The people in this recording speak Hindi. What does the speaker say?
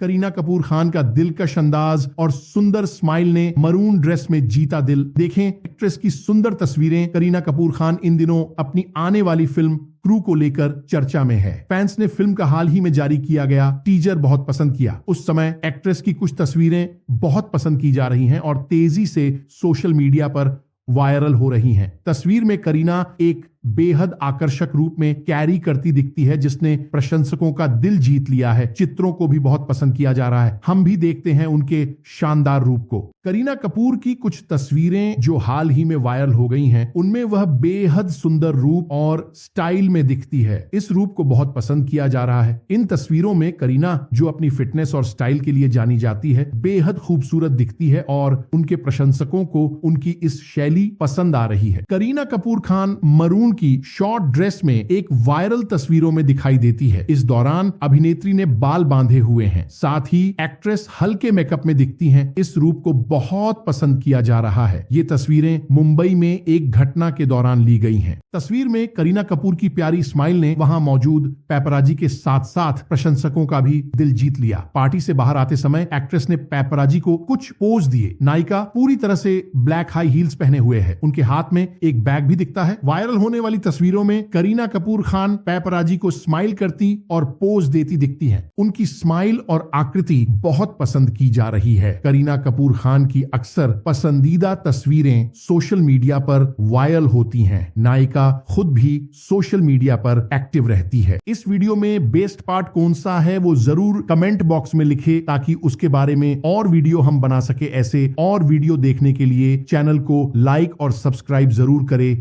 करीना कपूर खान का दिलकश अंदाज और सुंदर स्माइल ने मरून ड्रेस में जीता दिल। देखें एक्ट्रेस की सुंदर तस्वीरें। करीना कपूर खान इन दिनों अपनी आने वाली फिल्म क्रू को लेकर चर्चा में है। फैंस ने फिल्म का हाल ही में जारी किया गया टीजर बहुत पसंद किया। उस समय एक्ट्रेस की कुछ तस्वीरें बहुत पसंद की जा रही हैं और तेजी से सोशल मीडिया पर वायरल हो रही हैं। तस्वीर में करीना एक बेहद आकर्षक रूप में कैरी करती दिखती है, जिसने प्रशंसकों का दिल जीत लिया है। चित्रों को भी बहुत पसंद किया जा रहा है। हम भी देखते हैं उनके शानदार रूप को। करीना कपूर की कुछ तस्वीरें जो हाल ही में वायरल हो गई हैं, उनमें वह बेहद सुंदर रूप और स्टाइल में दिखती है। इस रूप को बहुत पसंद किया जा रहा है। इन तस्वीरों में करीना, जो अपनी फिटनेस और स्टाइल के लिए जानी जाती है, बेहद खूबसूरत दिखती है और उनके प्रशंसकों को उनकी इस शैली पसंद आ रही है। करीना कपूर खान मरून की शॉर्ट ड्रेस में एक वायरल तस्वीरों में दिखाई देती है। इस दौरान अभिनेत्री ने बाल बांधे हुए हैं। साथ ही एक्ट्रेस हल्के मेकअप में दिखती हैं। इस रूप को बहुत पसंद किया जा रहा है। ये तस्वीरें मुंबई में एक घटना के दौरान ली गई हैं। तस्वीर में करीना कपूर की प्यारी स्माइल ने वहां मौजूद पैपराजी के साथ साथ प्रशंसकों का भी दिल जीत लिया। पार्टी से बाहर आते समय एक्ट्रेस ने पैपराजी को कुछ पोज दिए। नायिका पूरी तरह से ब्लैक हाई हील्स पहने हुए है। उनके हाथ में एक बैग भी दिखता है। वायरल होने वाली तस्वीरों में करीना कपूर खान पैपराजी को स्माइल करती और पोज देती दिखती हैं। उनकी स्माइल और आकृति बहुत पसंद की जा रही है। करीना कपूर खान की अक्सर पसंदीदा तस्वीरें सोशल मीडिया पर वायरल होती हैं। नायिका खुद भी सोशल मीडिया पर एक्टिव रहती है। इस वीडियो में बेस्ट पार्ट कौन सा है वो जरूर कमेंट बॉक्स में लिखे, ताकि उसके बारे में और वीडियो हम बना सके। ऐसे और वीडियो देखने के लिए चैनल को लाइक और सब्सक्राइब जरूर करें।